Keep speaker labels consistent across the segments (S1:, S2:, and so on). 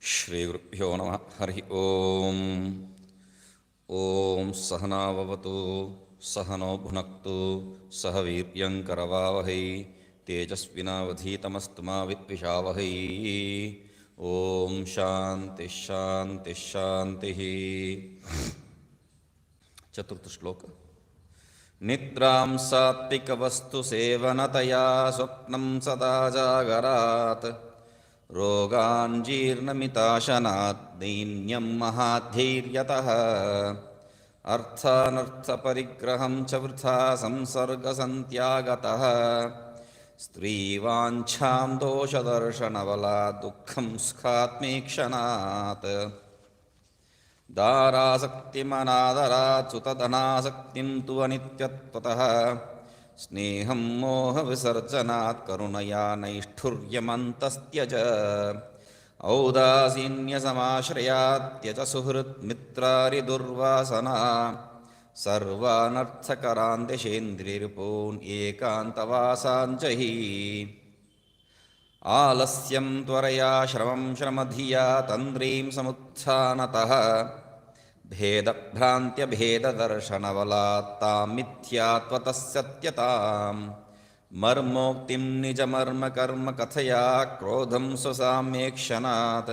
S1: श्रीगुरुभ्यो नमः। हरि ओम्। ॐ सहनाववतु सहनो भुनक्तु सह वीर्यङ्करवावहै तेजस्विनावधीतमस्तु मा विद्विषावहै। ॐ शान्तिः शान्तिः शान्तिः। चतुर्थ श्लोक। निद्रां सात्विकवस्तुसेवनतया स्वप्नं सदा जागरात् रोगान् जीर्णमिताशनात् दैन्यं महाधैर्यतः अर्थानर्थपरिग्रहं च वृथा संसर्गसन्त्यागतः स्त्रीवाञ्छां दोषदर्शनबलात् दुःखं सुखात्मीक्षणात् दारासक्तिमनादरात् सुतधनासक्तिं तु अनित्यत्वतः स्नेहं मोहविसर्जनात् करुणया नैष्ठुर्यमन्तस्त्यज औदासीन्यसमाश्रयात् त्यज सुहृन्मित्रारिदुर्वासना सर्वानर्थकरान् दिशेन्द्रियरिपून् एकान्तवासाञ्जहि आलस्यं त्वरया श्रमं श्रमधिया तन्द्रीं समुत्थानतः भेदभ्रान्त्यभेददर्शनबलात् तां मिथ्यात्वतः सत्यतां मर्मोक्तिं निजमर्मकर्म कथया क्रोधं स्वसाम्येक्षणात्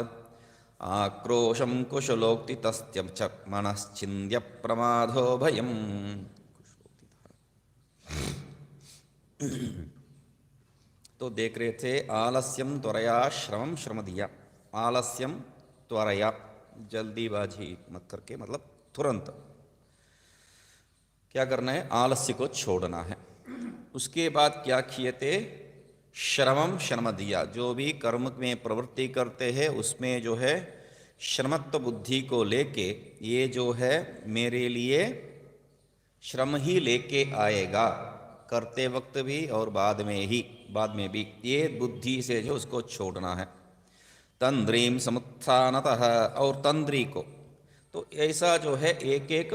S1: आक्रोशं कुशलोक्तितस्त्यच मनश्चिन्द्यप्रमादो भयम्। तो देख रहे थे आलस्यम त्वरया श्रमम श्रमधिया। आलस्यम त्वरया, जल्दीबाजी मत करके, मतलब तुरंत क्या करना है, आलस्य को छोड़ना है। उसके बाद क्या किए थे, श्रमम श्रमधिया, जो भी कर्म में प्रवृत्ति करते हैं उसमें जो है श्रमत्व बुद्धि को लेके ये जो है मेरे लिए श्रम ही लेके आएगा, करते वक्त भी और बाद में भी ये बुद्धि से जो उसको छोड़ना है। तंद्रीम समुत्थानतः, और तंद्री को, तो ऐसा जो है एक एक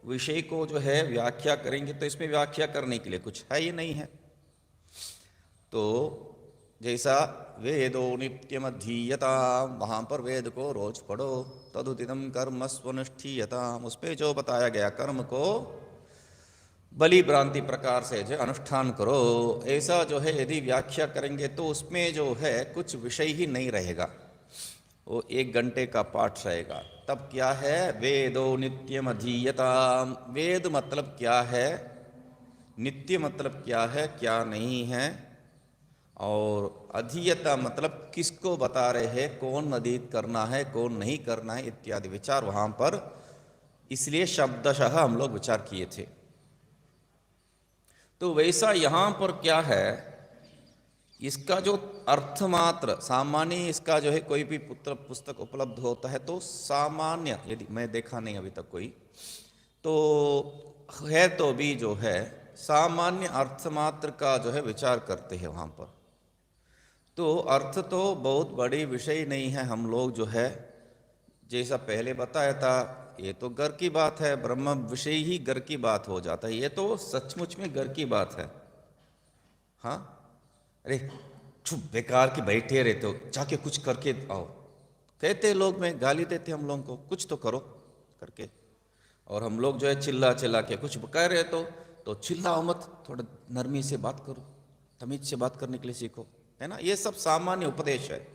S1: विषय को जो है व्याख्या करेंगे तो इसमें व्याख्या करने के लिए कुछ है ही नहीं है। तो जैसा वेदो नित्यमधीयताम, वहाँ पर वेद को रोज पढ़ो, तदुदितम कर्म स्वनुष्ठीयताम, उस पर जो बताया गया कर्म को बलि भ्रांति प्रकार से जो अनुष्ठान करो, ऐसा जो है यदि व्याख्या करेंगे तो उसमें जो है कुछ विषय ही नहीं रहेगा, वो 1 घंटे का पाठ रहेगा। तब क्या है, वेदो नित्यम अधीयताम, वेद मतलब क्या है, नित्य मतलब क्या है, क्या नहीं है, और अधीयता मतलब किसको बता रहे हैं, कौन अधीत करना है कौन नहीं करना है इत्यादि विचार वहाँ पर, इसलिए शब्दशः हम लोग विचार किए थे। तो वैसा यहाँ पर क्या है, इसका जो अर्थमात्र सामान्य, इसका जो है कोई भी पुस्तक उपलब्ध होता है तो सामान्य, यदि मैं देखा नहीं अभी तक कोई, तो है तो भी जो है सामान्य अर्थमात्र का जो है विचार करते हैं वहाँ पर। तो अर्थ तो बहुत बड़ी विषय नहीं है, हम लोग जो है जैसा पहले बताया था, ये तो घर की बात है, ब्रह्म विषय ही घर की बात हो जाता है, ये तो सचमुच में घर की बात है। हाँ, अरे चुप बेकार की बैठे रहते हो, जाके कुछ करके आओ, कहते लोग, में गाली देते हम लोगों को, कुछ तो करो करके। और हम लोग जो है चिल्ला चिल्ला के कुछ कह रहे तो चिल्लाओ मत, थोड़ा नरमी से बात करो, तमीज से बात करने के लिए सीखो, है ना। ये सब सामान्य उपदेश है।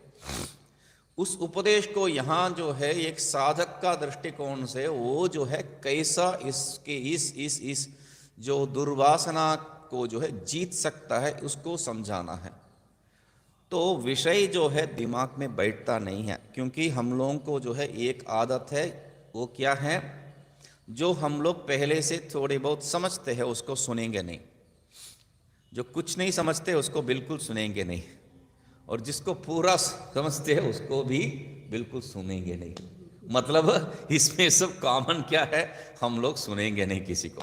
S1: उस उपदेश को यहाँ जो है एक साधक का दृष्टिकोण से वो जो है कैसा इसके इस जो दुर्वासना को जो है जीत सकता है, उसको समझाना है। तो विषय जो है दिमाग में बैठता नहीं है, क्योंकि हम लोगों को जो है एक आदत है, वो क्या है, जो हम लोग पहले से थोड़े बहुत समझते हैं उसको सुनेंगे नहीं, जो कुछ नहीं समझते उसको बिल्कुल सुनेंगे नहीं, और जिसको पूरा समझते हैं उसको भी बिल्कुल सुनेंगे नहीं। मतलब इसमें सब कॉमन क्या है, हम लोग सुनेंगे नहीं किसी को।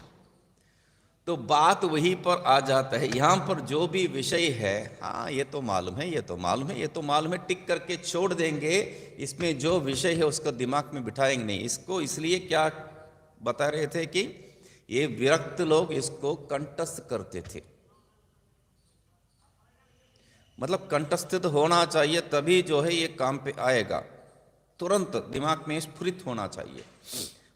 S1: तो बात वहीं पर आ जाता है, यहाँ पर जो भी विषय है, हाँ ये तो मालूम है, ये तो मालूम है, ये तो मालूम है, टिक करके छोड़ देंगे। इसमें जो विषय है उसको दिमाग में बिठाएंगे नहीं। इसको इसलिए क्या बता रहे थे कि ये विरक्त लोग इसको कंठस्थ करते थे, मतलब कंठस्थित होना चाहिए, तभी जो है ये काम पे आएगा। तुरंत दिमाग में स्फुरित होना चाहिए।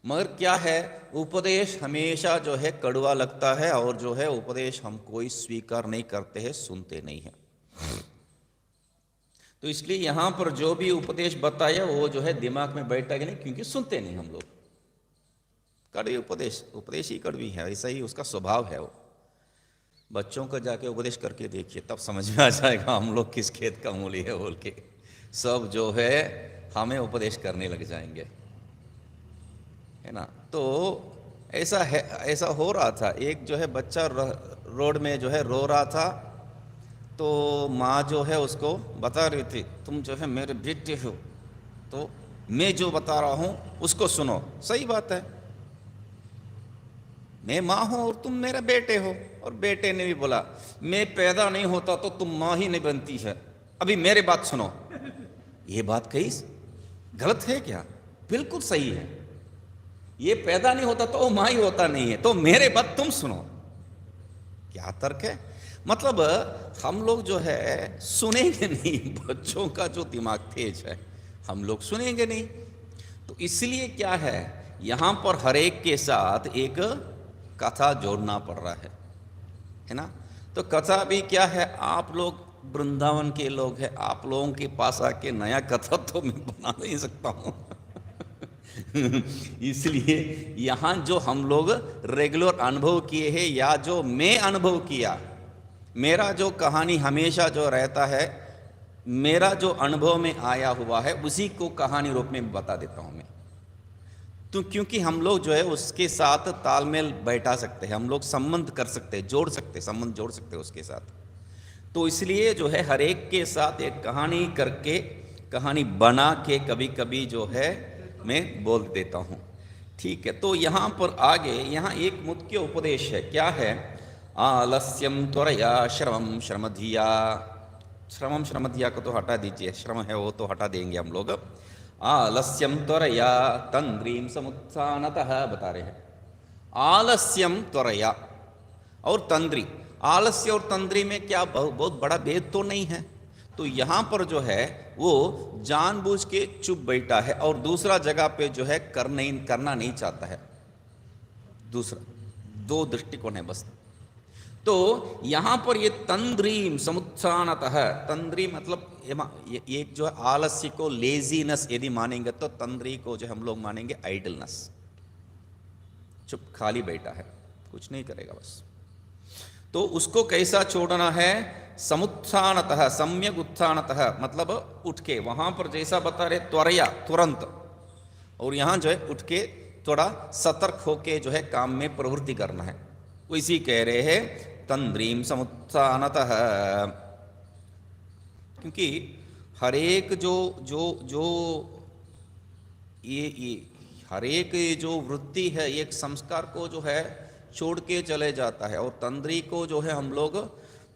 S1: मगर क्या है, उपदेश हमेशा जो है कड़वा लगता है, और जो है उपदेश हम कोई स्वीकार नहीं करते हैं, सुनते नहीं हैं। तो इसलिए यहाँ पर जो भी उपदेश बताया वो जो है दिमाग में बैठेगा नहीं, क्योंकि सुनते नहीं हम लोग। कड़वी उपदेश ही कड़वी है, ऐसा ही उसका स्वभाव है। वो बच्चों को जाके उपदेश करके देखिए, तब समझ में आ जाएगा हम लोग किस खेत का मूली है बोल के। सब जो है हमें उपदेश करने लग जाएंगे, है ना। तो ऐसा है, ऐसा हो रहा था। एक जो है बच्चा रोड में जो है रो रहा था, तो माँ जो है उसको बता रही थी, तुम जो है मेरे बेटे हो, तो मैं जो बता रहा हूँ उसको सुनो। सही बात है, मैं माँ हूँ और तुम मेरे बेटे हो। और बेटे ने भी बोला, मैं पैदा नहीं होता तो तुम माँ ही नहीं बनती है, अभी मेरे बात सुनो। ये बात कहीं गलत है क्या? बिल्कुल सही है। ये पैदा नहीं होता तो वो माँ ही होता नहीं है, तो मेरे बात तुम सुनो। क्या तर्क है? मतलब हम लोग जो है सुनेंगे नहीं। बच्चों का जो दिमाग तेज है, हम लोग सुनेंगे नहीं। तो इसलिए क्या है, यहां पर हर एक के साथ एक कथा जोड़ना पड़ रहा है ना। तो कथा भी क्या है, आप लोग वृंदावन के लोग हैं, आप लोगों के पास आके नया कथा तो मैं बना नहीं सकता हूं। इसलिए यहाँ जो हम लोग रेगुलर अनुभव किए हैं, या जो मैं अनुभव किया, मेरा जो कहानी हमेशा जो रहता है, मेरा जो अनुभव में आया हुआ है, उसी को कहानी रूप में बता देता हूं मैं। तो क्योंकि हम लोग जो है उसके साथ तालमेल बैठा सकते हैं, हम लोग संबंध कर सकते हैं, जोड़ सकते हैं, संबंध जोड़ सकते हैं उसके साथ। तो इसलिए जो है हर एक के साथ एक कहानी करके, कहानी बना के कभी कभी जो है मैं बोल देता हूँ। ठीक है, तो यहाँ पर आगे यहाँ एक मुख्य उपदेश है। क्या है? आलस्यम त्वरया श्रमम श्रमधिया। श्रमम श्रमधिया को तो हटा दीजिए, श्रम है वो तो हटा देंगे हम लोग। आलस्यम त्वरया तंद्रीम समुत्थानतः बता रहे हैं। आलस्यम त्वरया और तंद्री, आलस्य और तंद्री में क्या बहुत बड़ा भेद तो नहीं है। तो यहाँ पर जो है वो जानबूझ के चुप बैठा है, और दूसरा जगह पे जो है करना नहीं चाहता है। दूसरा दो दृष्टिकोण है बस। तो यहाँ पर ये तंद्रीम समुत्थानतः, तंद्री मतलब एक जो है आलस्य को लेजीनेस यदि मानेंगे, तो तंद्री को जो हम लोग मानेंगे आइडलनेस। चुप खाली बैठा है, कुछ नहीं करेगा बस। तो उसको कैसा छोड़ना है? समुत्थानतः, सम्यक उत्थानतः, मतलब उठ के। वहां पर जैसा बता रहे त्वरया तुरंत, और यहां जो है उठ के थोड़ा सतर्क होके जो है काम में प्रवृत्ति करना है। इसी कह रहे हैं तंद्रीम समुत्थानतः। क्योंकि हर एक जो जो जो ये हर एक जो वृत्ति है, एक संस्कार को जो है छोड़ के चले जाता है, और तंद्री को जो है हम लोग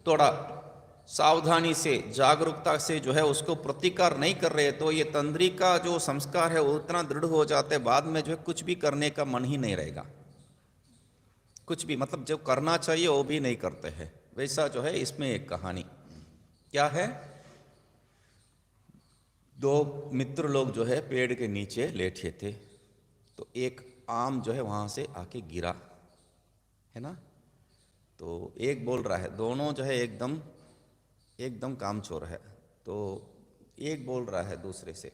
S1: थोड़ा सावधानी से, जागरूकता से जो है उसको प्रतिकार नहीं कर रहे, तो ये तंद्री का जो संस्कार है वो उतना दृढ़ हो जाता है, बाद में जो है कुछ भी करने का मन ही नहीं रहेगा। कुछ भी मतलब जो करना चाहिए वो भी नहीं करते हैं। वैसा जो है इसमें एक कहानी क्या है, दो मित्र लोग जो है पेड़ के नीचे लेटे थे, तो एक आम जो है वहां से आके गिरा, है ना। तो एक बोल रहा है, दोनों जो है एकदम कामचोर है। तो एक बोल रहा है दूसरे से,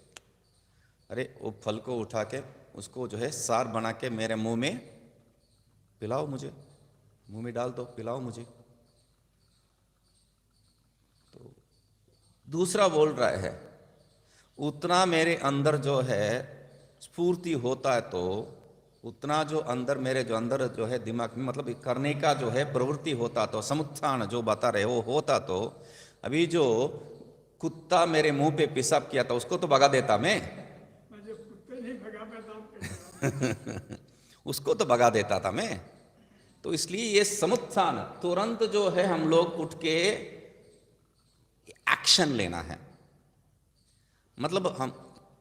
S1: अरे वो फल को उठा के उसको जो है सार बना के मेरे मुंह में पिलाओ, मुझे मुंह में डाल दो, पिलाओ मुझे। तो दूसरा बोल रहा है, उतना मेरे अंदर जो है स्फूर्ति होता है, तो उतना जो अंदर मेरे जो अंदर जो है दिमाग में मतलब करने का जो है प्रवृत्ति होता, तो समुत्थान जो बता रहे वो होता, तो अभी जो कुत्ता मेरे मुंह पे पेशाब किया था उसको तो भगा देता मैं। कुत्ते नहीं भगा पाता उसको तो भगा देता था मैं। तो इसलिए ये समुत्थान, तुरंत जो है हम लोग उठ के एक्शन लेना है। मतलब हम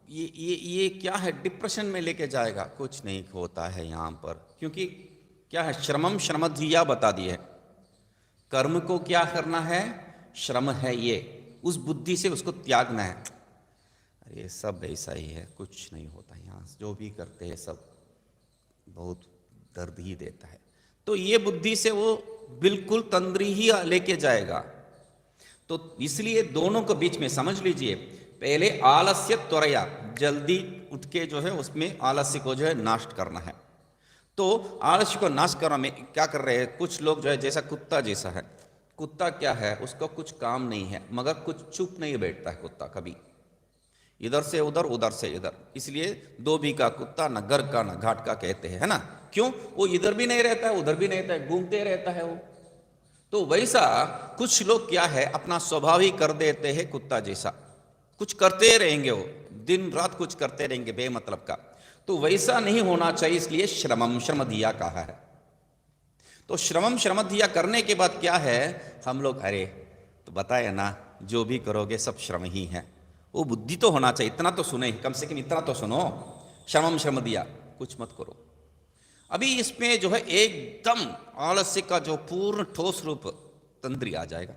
S1: ये क्या है, डिप्रेशन में लेके जाएगा, कुछ नहीं होता है यहाँ पर। क्योंकि क्या है, श्रमम श्रमधिया बता दिए, कर्म को क्या करना है, श्रम है ये, उस बुद्धि से उसको त्यागना है। ये सब ऐसा ही है, कुछ नहीं होता यहाँ, जो भी करते हैं सब बहुत दर्द ही देता है। तो ये बुद्धि से वो बिल्कुल तंद्री ही लेके जाएगा। तो इसलिए दोनों के बीच में समझ लीजिए, पहले आलस्य त्वरया, जल्दी उठ के जो है उसमें आलस्य को जो है नाश करना है। तो आलस्य को नाश करने में क्या कर रहे हैं कुछ लोग जो है, जैसा कुत्ता जैसा है। कुत्ता क्या है, उसको कुछ काम नहीं है, मगर कुछ चुप नहीं बैठता है कुत्ता कभी, इधर से उधर उधर से इधर। इसलिए धोबी का कुत्ता न घर का न घाट का कहते हैं, है ना। क्यों, वो इधर भी नहीं रहता है उधर भी नहीं रहता है, घूमते रहता है वो। तो वैसा कुछ लोग क्या है, अपना स्वभाव ही कर देते हैं कुत्ता जैसा, कुछ करते रहेंगे वो, दिन रात कुछ करते रहेंगे बेमतलब का। तो वैसा नहीं होना चाहिए, इसलिए श्रमम श्रमधिया कहा है। तो श्रमम श्रमधिया करने के बाद क्या है, हम लोग अरे तो बताया ना, जो भी करोगे सब श्रम ही है। वो बुद्धि तो होना चाहिए, इतना तो सुने, कम से कम इतना तो सुनो, श्रमम श्रमधिया, कुछ मत करो। अभी इसमें जो है एकदम आलस्य का जो पूर्ण ठोस रूप तंद्री आ जाएगा।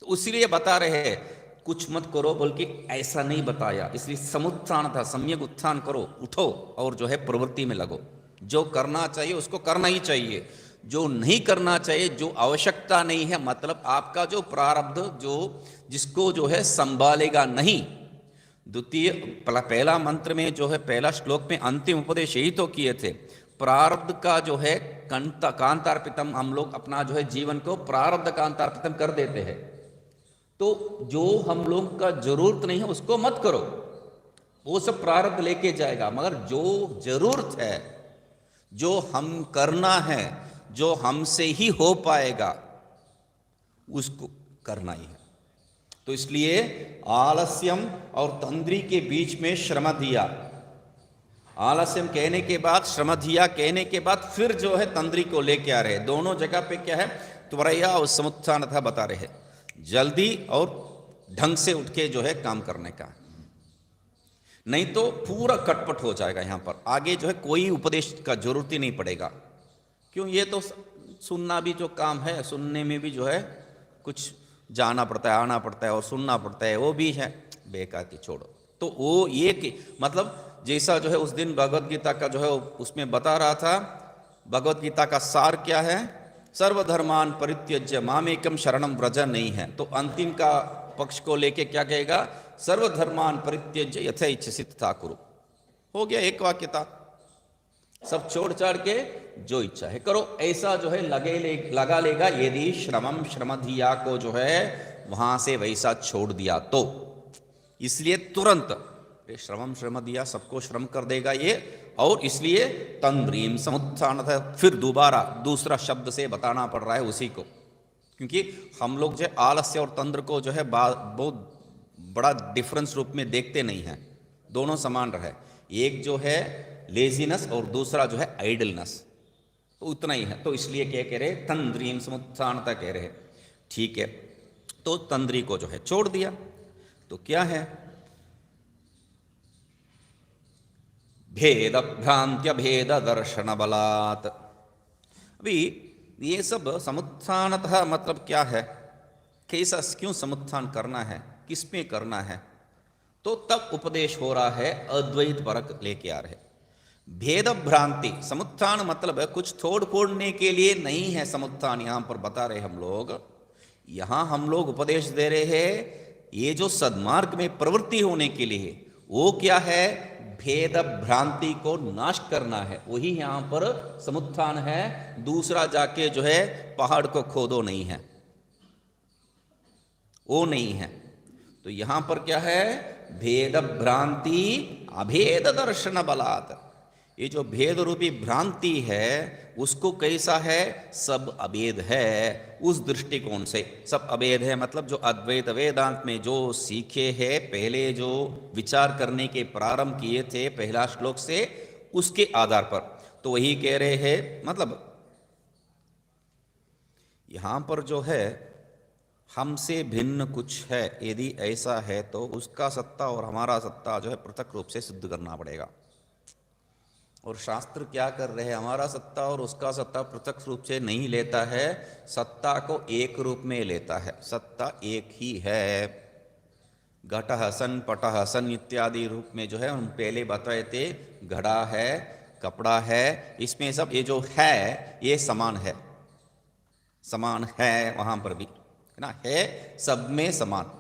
S1: तो इसीलिए बता रहे हैं कुछ मत करो बोल के, ऐसा नहीं बताया, इसलिए समुत्थान था, सम्यक उत्थान करो, उठो और जो है प्रवृत्ति में लगो। जो करना चाहिए उसको करना ही चाहिए, जो नहीं करना चाहिए, जो आवश्यकता नहीं है, मतलब आपका जो प्रारब्ध जो जिसको जो है संभालेगा नहीं। द्वितीय पहला मंत्र में जो है, पहला श्लोक में अंतिम उपदेश यही तो किए थे, प्रारब्ध का जो है कांतार्पितम, हम लोग अपना जो है जीवन को प्रारब्ध कांतार्पितम कर देते हैं। तो जो हम लोग का जरूरत नहीं है उसको मत करो, वो सब प्रारब्ध लेके जाएगा, मगर जो जरूरत है, जो हम करना है, जो हमसे ही हो पाएगा, उसको करना ही है। तो इसलिए आलस्यम और तंद्री के बीच में श्रमधिया, आलस्यम कहने के बाद श्रमधिया कहने के बाद फिर जो है तंद्री को लेके आ रहे, दोनों जगह पे क्या है, त्वरया और समुत्थान था बता रहे, जल्दी और ढंग से उठ के जो है काम करने का, नहीं तो पूरा कटपट हो जाएगा। यहां पर आगे जो है कोई उपदेश का जरूरत ही नहीं पड़ेगा। क्यों, ये तो सुनना भी जो काम है, सुनने में भी जो है कुछ जाना पड़ता है, आना पड़ता है और सुनना पड़ता है, वो भी है बेकार की, छोड़ो। तो वो ये कि मतलब जैसा जो है उस दिन भगवत गीता का जो है उसमें बता रहा था, भगवत गीता का सार क्या है, सर्वधर्मान परित्यज्य मामेकम शरणम व्रज नहीं है। तो अंतिम का पक्ष को लेके क्या कहेगा, सर्वधर्मान परित्यज्य यथेच्छसित तथा कुरु। हो गया एक वाक्य था, सब छोड़ छाड़ के जो इच्छा है करो, ऐसा जो है लगा लेगा, यदि श्रमम श्रमधिया को जो है वहां से वैसा छोड़ दिया तो। इसलिए तुरंत श्रमम श्रमधिया सबको श्रम कर देगा ये, और इसलिए तंद्रीम समुत्थान, फिर दोबारा दूसरा शब्द से बताना पड़ रहा है उसी को, क्योंकि हम लोग जो आलस्य और तंद्र को जो है बहुत बड़ा डिफरेंस रूप में देखते नहीं हैं, दोनों समान रहे। एक जो है लेजीनेस और दूसरा जो है आइडलनेस, तो उतना ही है। तो इसलिए क्या कह रहे, तंद्रीम समुत्थानता कह रहे, ठीक है। तो तंद्री को जो है छोड़ दिया, तो क्या है, भेद भ्रांत्य भेद दर्शन बलात्। अभी ये सब समुत्थानतः मतलब क्या है, कैसा क्यों समुत्थान करना है, किसमें करना है, तो तब उपदेश हो रहा है, अद्वैत परक लेके आ रहे। भेद भ्रांति, समुत्थान मतलब है कुछ तोड़ फोड़ने के लिए नहीं है समुत्थान, यहां पर बता रहे हम लोग, यहां हम लोग उपदेश दे रहे हैं ये जो सद्मार्ग में प्रवृत्ति होने के लिए, वो क्या है, भेद भ्रांति को नाश करना है, वही यहां पर समुत्थान है। दूसरा जाके जो है पहाड़ को खोदो नहीं है, वो नहीं है। तो यहां पर क्या है, भेद भ्रांति अभेद दर्शन बलात्। ये जो भेद रूपी भ्रांति है उसको कैसा है, सब अभेद है, उस दृष्टिकोण से सब अभेद है, मतलब जो अद्वैत वेदांत में जो सीखे हैं, पहले जो विचार करने के प्रारंभ किए थे पहला श्लोक से, उसके आधार पर तो वही कह रहे हैं। मतलब यहां पर जो है हमसे भिन्न कुछ है, यदि ऐसा है तो उसका सत्ता और हमारा सत्ता जो है पृथक रूप से सिद्ध करना पड़ेगा। और शास्त्र क्या कर रहे हैं, हमारा सत्ता और उसका सत्ता पृथक रूप से नहीं लेता है, सत्ता को एक रूप में लेता है, सत्ता एक ही है। घटः सन पटः सन इत्यादि रूप में जो है हम पहले बताए थे, घड़ा है, कपड़ा है, इसमें सब ये जो है ये समान है, समान है वहां पर भी है ना, है सब में समान।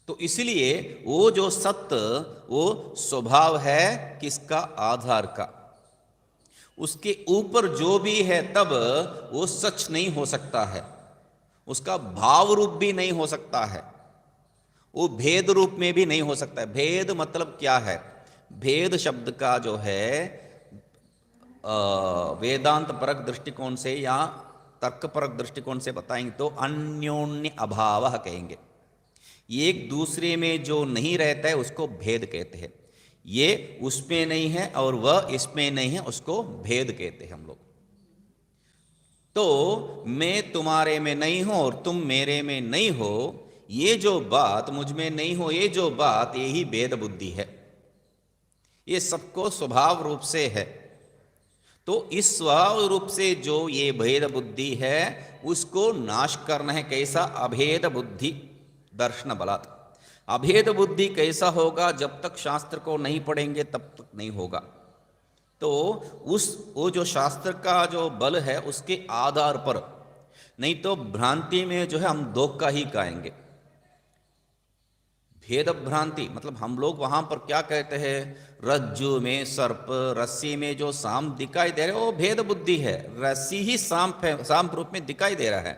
S1: तो इसलिए वो जो सत्य वो स्वभाव है किसका, आधार का, उसके ऊपर जो भी है तब वो सच नहीं हो सकता है, उसका भाव रूप भी नहीं हो सकता है, वो भेद रूप में भी नहीं हो सकता है। भेद मतलब क्या है, भेद शब्द का जो है वेदांत परक दृष्टिकोण से या तर्क परक दृष्टिकोण से बताएंगे तो अन्योन्य अभाव कहेंगे। एक दूसरे में जो नहीं रहता है उसको भेद कहते हैं। ये उसमें नहीं है और वह इसमें नहीं है, उसको भेद कहते हैं हम लोग। तो मैं तुम्हारे में नहीं हूं और तुम मेरे में नहीं हो, ये जो बात मुझ में नहीं हो, ये जो बात, यही भेद बुद्धि है। ये सबको स्वभाव रूप से है। तो इस स्वभाव रूप से जो ये भेद बुद्धि है उसको नाश करना है। कैसा, अभेद बुद्धि दर्शन बलात्। अभेद बुद्धि कैसा होगा, जब तक शास्त्र को नहीं पढ़ेंगे तब तक नहीं होगा। तो वो जो शास्त्र का जो बल है उसके आधार पर, नहीं तो भ्रांति में जो है हम धोखा ही खाएंगे। भेद भ्रांति मतलब हम लोग वहां पर क्या कहते हैं, रज्जु में सर्प, रस्सी में जो सांप दिखाई दे रहा है वो भेद बुद्धि है, रस्सी ही सांप है, सांप रूप में दिखाई दे रहा है।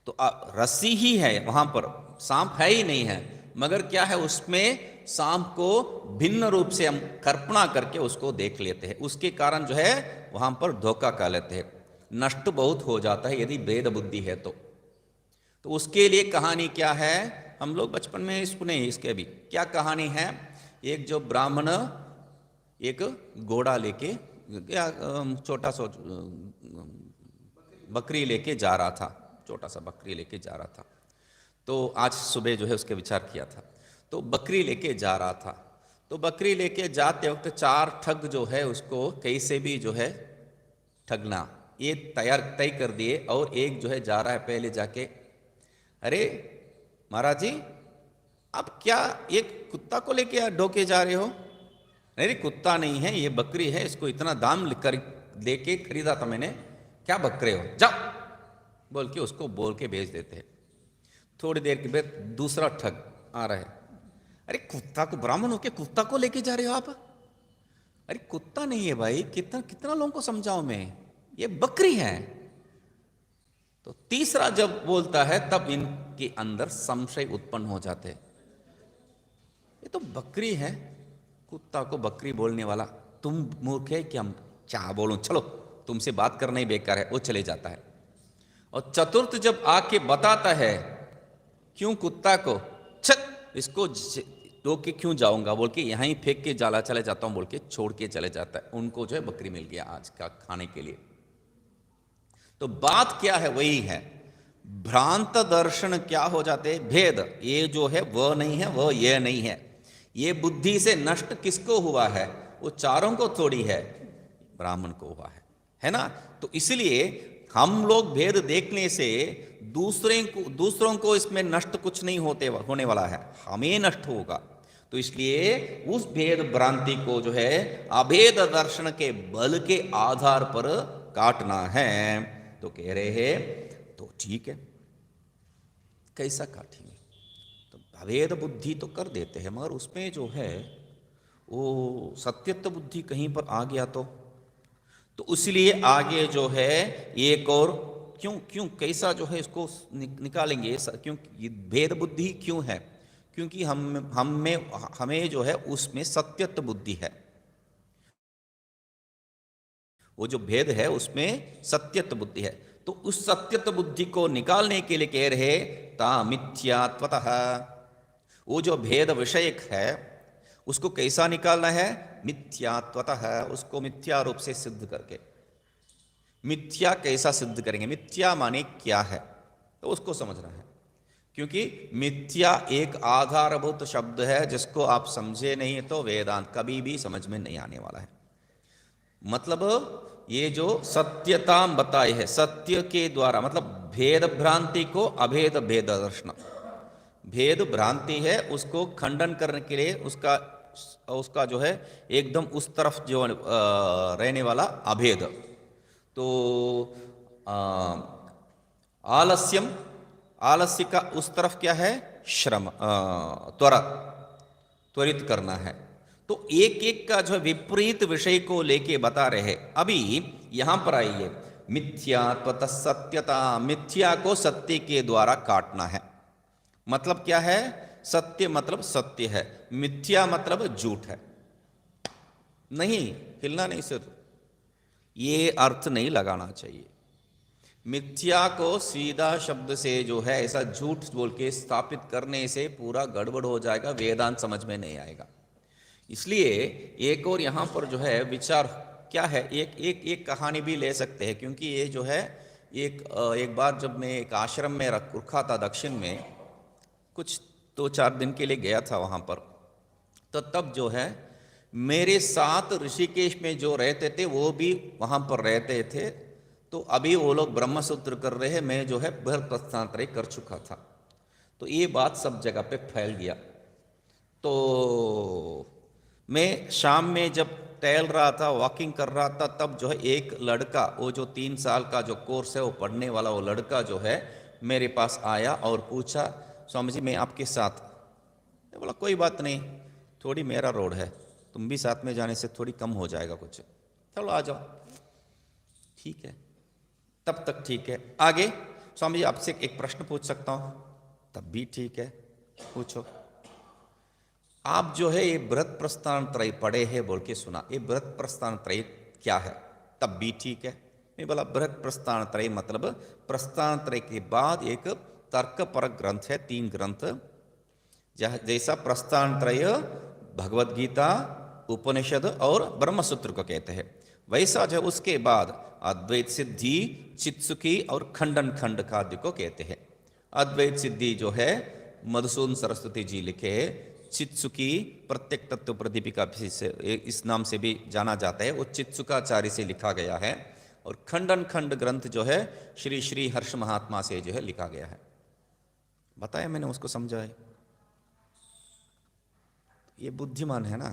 S1: तो रस्सी ही है वहां पर, सांप है ही नहीं है, मगर क्या है उसमें सांप को भिन्न रूप से हम कल्पना करके उसको देख लेते हैं, उसके कारण जो है वहां पर धोखा खा लेते हैं। नष्ट बहुत हो जाता है यदि भेद बुद्धि है तो उसके लिए कहानी क्या है, हम लोग बचपन में सुने इसके भी। क्या कहानी है, एक जो ब्राह्मण एक घोड़ा लेके या छोटा सा बकरी लेके जा रहा था, छोटा सा बकरी लेके जा रहा था। तो आज सुबह जो है उसके विचार किया था। तो बकरी लेके जा रहा था, तो बकरी लेके जाते वक्त चार ठग जो है उसको कैसे भी जो है ठगना ये तय कर दिए। और एक जो है जा रहा है पहले जाके, अरे महाराज जी आप क्या एक कुत्ता को लेके ढोके जा रहे हो? नहीं कुत्ता नहीं है, ये बकरी है, इसको इतना दाम लेके खरीदा था मैंने, क्या बकरे हो, जाओ बोल के उसको बोल के भेज देते हैं। थोड़ी देर के बाद दूसरा ठग आ रहा है, अरे कुत्ता को, ब्राह्मण होके कुत्ता को लेके जा रहे हो आप? अरे कुत्ता नहीं है भाई, कितना कितना लोगों को समझाऊं मैं, ये बकरी है। तो तीसरा जब बोलता है तब इनके अंदर संशय उत्पन्न हो जाते हैं, ये तो बकरी है, कुत्ता को बकरी बोलने वाला, तुम मूर्ख है कि हम क्या बोलूं, चलो तुमसे बात करना ही बेकार है, वो चले जाता है। और चतुर्थ जब आके बताता है, क्यों कुत्ता को, छत इसको रोक के क्यों जाऊंगा बोल के यहां ही फेंक के जाला चले जाता हूं बोल के छोड़ के चले जाता है। उनको जो है बकरी मिल गया आज का खाने के लिए। तो बात क्या है, वही है भ्रांत दर्शन क्या हो जाते हैं, भेद, ये जो है वह नहीं है, वह ये नहीं है। ये बुद्धि से नष्ट किसको हुआ है, वो चारों को थोड़ी है, ब्राह्मण को हुआ है ना। तो इसलिए हम लोग भेद देखने से दूसरों को इसमें नष्ट कुछ नहीं होने वाला है, हमें नष्ट होगा। तो इसलिए उस भेद भ्रांति को जो है अभेद दर्शन के बल के आधार पर काटना है। तो कह रहे हैं तो ठीक है, कैसा काटेंगे, तो अभेद बुद्धि तो कर देते हैं, मगर उसमें जो है वो सत्यत्व बुद्धि कहीं पर आ गया तो उसलिए आगे जो है एक और क्यों कैसा जो है इसको निकालेंगे, क्यों भेद बुद्धि क्यों है, क्योंकि हमें जो है उसमें सत्यत्व बुद्धि है, वो जो भेद है उसमें सत्यत्व बुद्धि है। तो उस सत्यत्व बुद्धि को निकालने के लिए कह रहे ता मिथ्यात्वतः, वो जो भेद विषयक है उसको कैसा निकालना है, मिथ्यात्वतः, उसको मिथ्या रूप से सिद्ध करके। मिथ्या कैसा सिद्ध करेंगे, मिथ्या माने क्या है, तो उसको समझना है। क्योंकि मिथ्या एक आधारभूत शब्द है, जिसको आप समझे नहीं तो वेदांत कभी भी समझ में नहीं आने वाला है। मतलब ये जो सत्यता बताई है, सत्य के द्वारा, मतलब भेद भ्रांति को अभेद भेद दर्शन, भेद भ्रांति है, उसको खंडन करने के लिए उसका उसका जो है एकदम उस तरफ जो रहने वाला अभेद। तो आलस्यम, आलस्य का उस तरफ क्या है, श्रम, त्वरित करना है। तो एक एक का जो विपरीत विषय को लेके बता रहे हैं। अभी यहां पर आइए, मिथ्यात्वत सत्यता, मिथ्या को सत्य के द्वारा काटना है। मतलब क्या है, सत्य मतलब सत्य है, मिथ्या मतलब झूठ है। नहीं हिलना नहीं सिर, ये अर्थ नहीं लगाना चाहिए। मिथ्या को सीधा शब्द से जो है ऐसा झूठ बोल के स्थापित करने से पूरा गड़बड़ हो जाएगा, वेदांत समझ में नहीं आएगा। इसलिए एक और यहाँ पर जो है विचार क्या है, एक कहानी भी ले सकते हैं, क्योंकि ये जो है एक बार जब मैं एक आश्रम में रुका था दक्षिण में, कुछ 2-4 दिन के लिए गया था वहाँ पर, तो तब जो है मेरे साथ ऋषिकेश में जो रहते थे वो भी वहाँ पर रहते थे। तो अभी वो लोग ब्रह्मसूत्र कर रहे हैं, मैं जो है बृहत प्रस्थानत्रय कर चुका था। तो ये बात सब जगह पे फैल गया। तो मैं शाम में जब टहल रहा था, वॉकिंग कर रहा था, तब जो है एक लड़का, वो जो 3 साल का जो कोर्स है वो पढ़ने वाला वो लड़का जो है मेरे पास आया और पूछा, स्वामी जी मैं आपके साथ। मैं बोला कोई बात नहीं, थोड़ी मेरा रोड है, तुम भी साथ में जाने से थोड़ी कम हो जाएगा कुछ, चलो आ जाओ। ठीक है, तब तक ठीक है। आगे, स्वामी जी आपसे एक प्रश्न पूछ सकता हूं? तब भी ठीक है, पूछो। आप जो है ये बृहत प्रस्थान त्रय पढ़े हैं बोल के सुना, ये बृहत प्रस्थान त्रय क्या है? तब भी ठीक है। मैं बोला बृहत प्रस्थान त्रय मतलब प्रस्थान त्रय के बाद एक तर्क परक ग्रंथ है, 3 ग्रंथ, जैसा प्रस्थान त्रय भगवद गीता, उपनिषद और ब्रह्मसूत्र को कहते हैं, वैसा जो उसके बाद अद्वैत सिद्धि, चित्सुकी और खंडन खंड काव्य को कहते हैं। अद्वैत सिद्धि जो है मधुसूदन सरस्वती जी लिखे, चित्सुकी प्रत्येक तत्व प्रदीपिका इस नाम से भी जाना जाता है, वो चित्सुकाचार्य से लिखा गया है। और खंडन खंड ग्रंथ जो है श्री श्री हर्ष महात्मा से जो है लिखा गया है। बताया मैंने, उसको समझाया, ये बुद्धिमान है ना।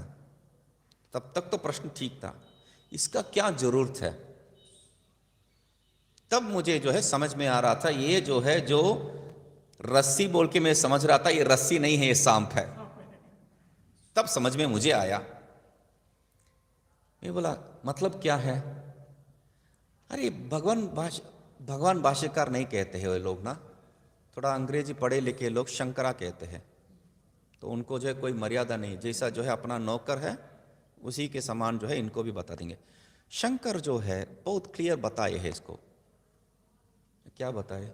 S1: तब तक तो प्रश्न ठीक था, इसका क्या जरूरत है? तब मुझे जो है समझ में आ रहा था, ये जो है जो रस्सी बोल के मैं समझ रहा था, ये रस्सी नहीं है, ये सांप है। तब समझ में मुझे आया। मैं बोला मतलब क्या है? अरे भगवान भाष्यकार नहीं कहते हैं वो लोग ना, थोड़ा अंग्रेजी पढ़े लिखे लोग शंकरा कहते हैं। तो उनको जो है कोई मर्यादा नहीं, जैसा जो है अपना नौकर है उसी के समान जो है इनको भी बता देंगे। शंकर जो है बहुत क्लियर बताए है इसको। क्या बताए?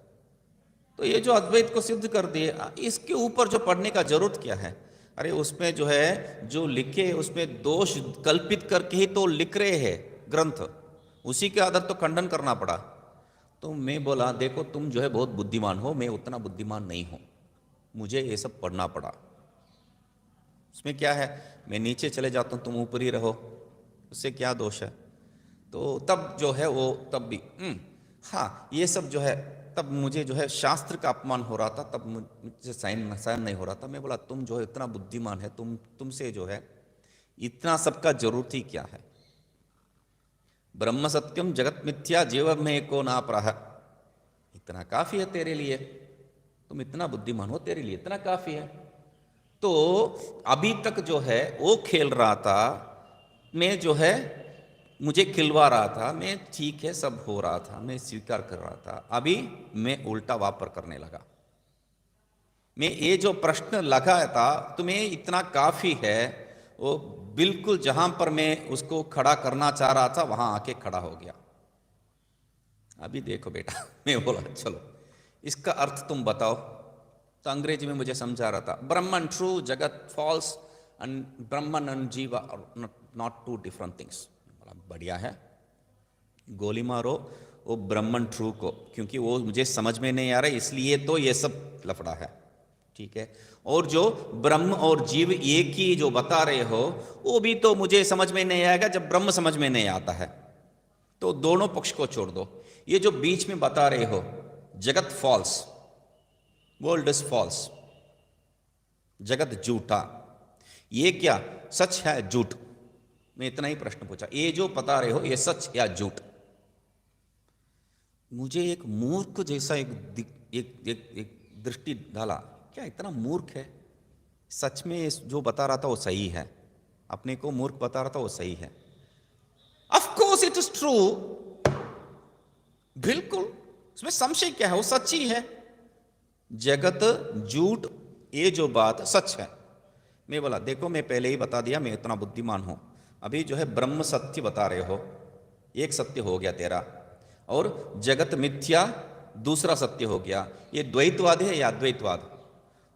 S1: तो ये जो अद्वैत को सिद्ध कर दिए, इसके ऊपर जो पढ़ने का जरूरत क्या है? अरे उसमें जो है जो लिखे उसमें दोष कल्पित करके ही तो लिख रहे हैं ग्रंथ, उसी के आधार तो खंडन करना पड़ा। तो मैं बोला देखो तुम जो है बहुत बुद्धिमान हो, मैं उतना बुद्धिमान नहीं हूं, मुझे ये सब पढ़ना पड़ा। उसमें क्या है, मैं नीचे चले जाता हूं, तुम ऊपर ही रहो, उससे क्या दोष है? तो तब जो है वो तब भी हाँ ये सब जो है, तब मुझे जो है शास्त्र का अपमान हो रहा था, तब मुझे सहन नहीं हो रहा था। मैं बोला तुम जो है इतना बुद्धिमान है, तुमसे जो है इतना सबका जरूरत ही क्या है? ब्रह्म सत्यम जगत मिथ्या जीव में एको नापराह, इतना काफी है तेरे लिए, तुम इतना बुद्धिमान हो, तेरे लिए इतना काफी है। तो अभी तक जो है वो खेल रहा था, मैं जो है मुझे खिलवा रहा था, मैं ठीक है सब हो रहा था, मैं स्वीकार कर रहा था। अभी मैं उल्टा वापर करने लगा। मैं ये जो प्रश्न लगाया था तुम्हें इतना काफी है, वो बिल्कुल जहां पर मैं उसको खड़ा करना चाह रहा था वहां आके खड़ा हो गया। अभी देखो बेटा मैं बोला चलो इसका अर्थ तुम बताओ। तो अंग्रेजी में मुझे समझा रहा था, Brahman true, jagat false, and Brahman and jiva are not two different things. बढ़िया है, गोली मारो वो ब्रह्मन ट्रू को, क्योंकि वो मुझे समझ में नहीं आ रहा है इसलिए तो ये सब लफड़ा है। ठीक है, और जो ब्रह्म और जीव एक ही जो बता रहे हो वो भी तो मुझे समझ में नहीं आएगा जब ब्रह्म समझ में नहीं आता है। तो दोनों पक्ष को छोड़ दो। ये जो बीच में बता रहे हो जगत फॉल्स, वर्ल्ड इज फॉल्स, जगत झूठा, ये क्या सच है झूठ? मैं इतना ही प्रश्न पूछा, ये जो बता रहे हो ये सच या झूठ? मुझे एक मूर्ख जैसा एक दृष्टि डाला, क्या इतना मूर्ख है? सच में जो बता रहा था वो सही है, अपने को मूर्ख बता रहा था वो सही है। Of course it is true, बिल्कुल, उसमें संशय क्या है, वो सच ही है। जगत झूठ, ये जो बात सच है। मैं बोला देखो, मैं पहले ही बता दिया, मैं इतना बुद्धिमान हूं। अभी जो है ब्रह्म सत्य बता रहे हो, एक सत्य हो गया तेरा, और जगत मिथ्या दूसरा सत्य हो गया। ये द्वैतवाद है या अद्वैतवाद?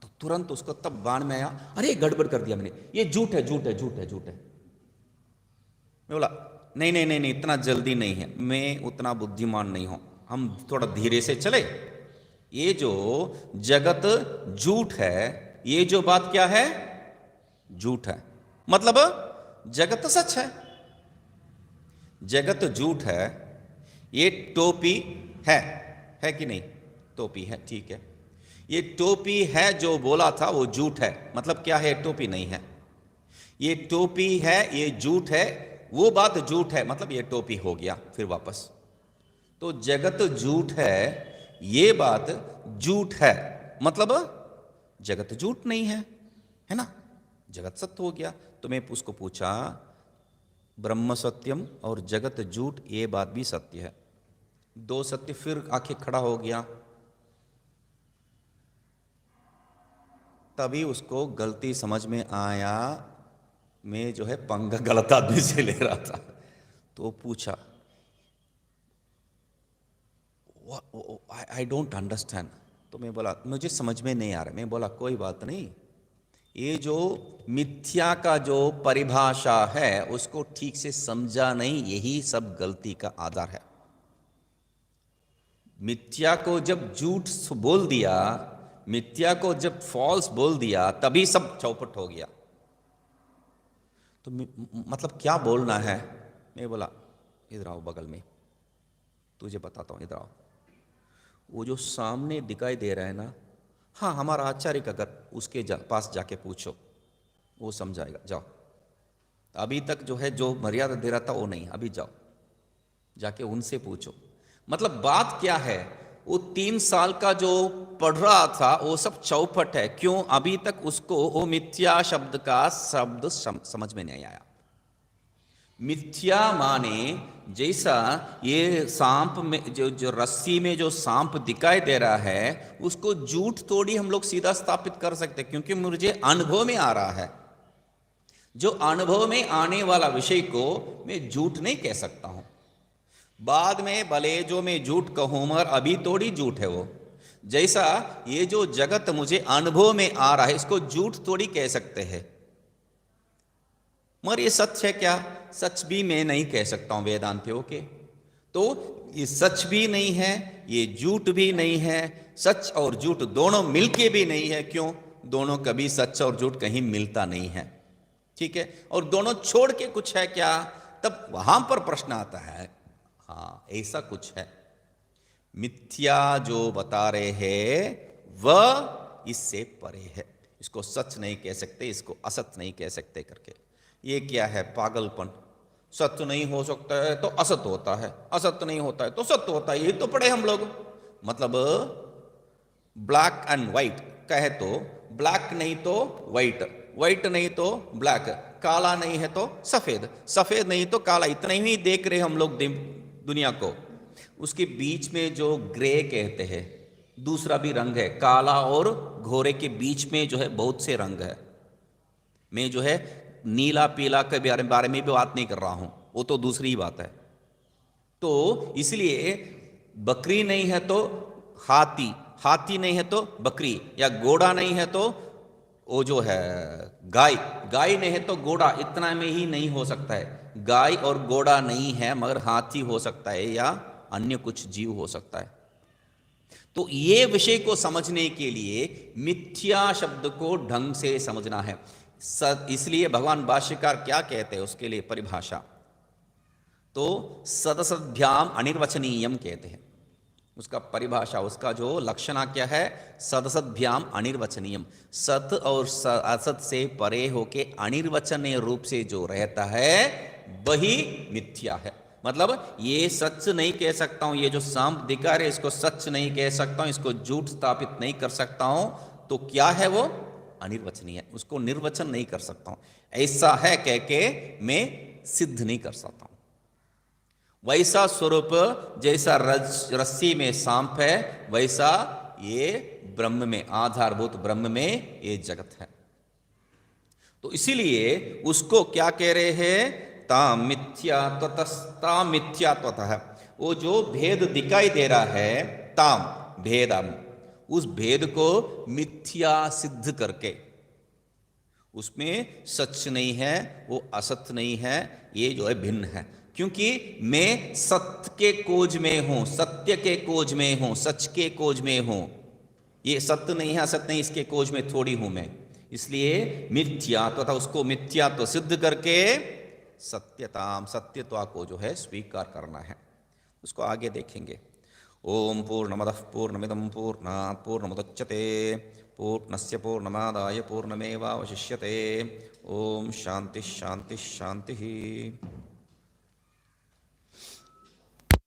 S1: तो तुरंत उसको तब बाण में आया, अरे गड़बड़ कर दिया मैंने, ये झूठ है झूठ है झूठ है झूठ है। मैं बोला नहीं नहीं नहीं नहीं, इतना जल्दी नहीं है, मैं उतना बुद्धिमान नहीं हूं, हम थोड़ा धीरे से चले। ये जो जगत झूठ है, ये जो बात क्या है, झूठ है। मतलब जगत सच है, जगत झूठ है। ये टोपी है कि नहीं? टोपी है, ठीक है। ये टोपी है जो बोला था वो झूठ है, मतलब क्या है, टोपी नहीं है। ये टोपी है, ये झूठ है, वो बात झूठ है, मतलब ये टोपी हो गया फिर वापस। तो जगत झूठ है, ये बात झूठ है, मतलब जगत झूठ नहीं है ना, जगत सत्य हो गया। तो मैं उसको पूछा, ब्रह्म सत्यम और जगत झूठ, ये बात भी सत्य है। दो सत्य फिर आके खड़ा हो गया। तभी उसको गलती समझ में आया, मैं जो है पंगा गलत आदमी से ले रहा था। तो पूछा, आई डोंट अंडरस्टैंड। तो मैं बोला मुझे समझ में नहीं आ रहा। मैं बोला कोई बात नहीं, ये जो मिथ्या का जो परिभाषा है उसको ठीक से समझा नहीं, यही सब गलती का आधार है। मिथ्या को जब झूठ बोल दिया, मिथ्या को जब फॉल्स बोल दिया, तभी सब चौपट हो गया। तो मतलब क्या बोलना है? मैं बोला इधर आओ बगल में, तुझे बताता हूं, इधर आओ। वो जो सामने दिखाई दे रहा है ना, हाँ हमारा आचार्य का घर, उसके पास जाके पूछो, वो समझाएगा। जाओ, अभी तक जो है जो मर्यादा दे रहा था वो नहीं, अभी जाओ जाके उनसे पूछो। मतलब बात क्या है, वो 3 साल का जो पढ़ रहा था वो सब चौपट है। क्यों? अभी तक उसको वो मिथ्या शब्द का शब्द समझ में नहीं आया। मिथ्या माने जैसा ये सांप में जो रस्सी में जो सांप दिखाई दे रहा है, उसको झूठ थोड़ी हम लोग सीधा स्थापित कर सकते, क्योंकि मुझे अनुभव में आ रहा है। जो अनुभव में आने वाला विषय को मैं झूठ नहीं कह सकता हूं। बाद में भले जो मैं झूठ कहूं, मगर अभी थोड़ी झूठ है वो। जैसा ये जो जगत मुझे अनुभव में आ रहा है, इसको झूठ थोड़ी कह सकते हैं। मगर ये सच है क्या? सच भी मैं नहीं कह सकता हूं वेदांतियों के। तो ये सच भी नहीं है, ये झूठ भी नहीं है। सच और झूठ दोनों मिलके भी नहीं है। क्यों? दोनों कभी सच और झूठ कहीं मिलता नहीं है, ठीक है। और दोनों छोड़ के कुछ है क्या? तब वहां पर प्रश्न आता है, हाँ ऐसा कुछ है। मिथ्या जो बता रहे हैं वह इससे परे है। इसको सच नहीं कह सकते, इसको असत नहीं कह सकते करके। ये क्या है? पागलपन। सत्य नहीं हो सकता है तो असत होता है, असत्य नहीं होता है तो सत्य होता है, ये तो पढ़े हम लोग। मतलब ब्लैक एंड व्हाइट कहे तो ब्लैक नहीं तो व्हाइट, व्हाइट नहीं तो ब्लैक, काला नहीं है तो सफेद, सफेद नहीं तो काला। इतना ही देख रहे हम लोग दुनिया को। उसके बीच में जो ग्रे कहते हैं, दूसरा भी रंग है। काला और घोरे के बीच में जो है बहुत से रंग है। मैं जो है नीला पीला के बारे में भी बात नहीं कर रहा हूं, वो तो दूसरी ही बात है। तो इसलिए बकरी नहीं है तो हाथी, हाथी नहीं है तो बकरी, या घोड़ा नहीं है तो वो जो है गाय, गाय नहीं है तो घोड़ा। इतना में ही नहीं हो सकता है। गाय और घोड़ा नहीं है, मगर हाथी हो सकता है या अन्य कुछ जीव हो सकता है। तो ये विषय को समझने के लिए मिथ्या शब्द को ढंग से समझना है। इसलिए भगवान भाष्यकार क्या कहते हैं उसके लिए परिभाषा, तो सदसद्भ्याम अनिर्वचनीयम कहते हैं। उसका परिभाषा, उसका जो लक्षणा क्या है, सदसद्भ्याम अनिर्वचनीयम, सत और असत से परे होके अनिर्वचनीय रूप से जो रहता है वही मिथ्या है। मतलब ये सच नहीं कह सकता हूं, ये जो सांप्रदिकार है इसको सच नहीं कह सकता हूं, इसको झूठ स्थापित नहीं कर सकता हूं, तो क्या है वो अनिर्वचनीय, उसको निर्वचन नहीं कर सकता हूं, ऐसा है कह के मैं सिद्ध नहीं कर सकता हूं। वैसा स्वरूप जैसा रस्सी में सांप है, वैसा ये ब्रह्म में, आधारभूत ब्रह्म में ये जगत है। तो इसीलिए उसको क्या कह रहे हैं, ताम मिथ्यात्वतस्ताम मिथ्यात्वतः, वो जो भेद दिखाई दे रहा है, ताम भेदम, उस भेद को मिथ्या सिद्ध करके, उसमें सच नहीं है, वो असत नहीं है, ये जो है भिन्न है। क्योंकि मैं सत्य के खोज में हूं, सत्य के खोज में हूं, सच के खोज में हूं, ये सत्य नहीं है, असत नहीं, इसके खोज में थोड़ी हूं मैं। इसलिए मिथ्यात्व तथा उसको मिथ्यात्व सिद्ध करके सत्यताम, सत्यत्वा को जो है स्वीकार करना है। उसको आगे देखेंगे। ओम पूर्णमदः पूर्णमिदं पूर्णात् पूर्णमुदच्यते पूर्णस्य पूर्णमादाय पूर्णमेवावशिष्यते। ओम शांति शांति शांति।